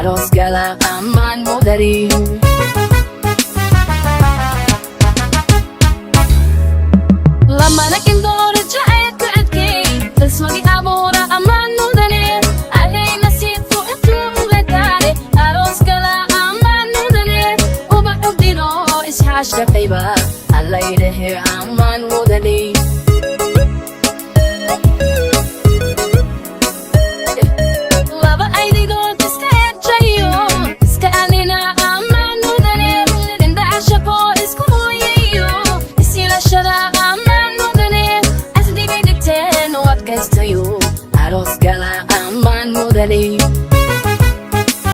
aroos gala ammaan mudani lamana kindoora jacaylka adkay dasmagi abuura ammaan mudani alay nasiibku intuu uga daare aroos gala ammaan mudani uba cugdino isxaashaqayba allaylehe ammaan mudani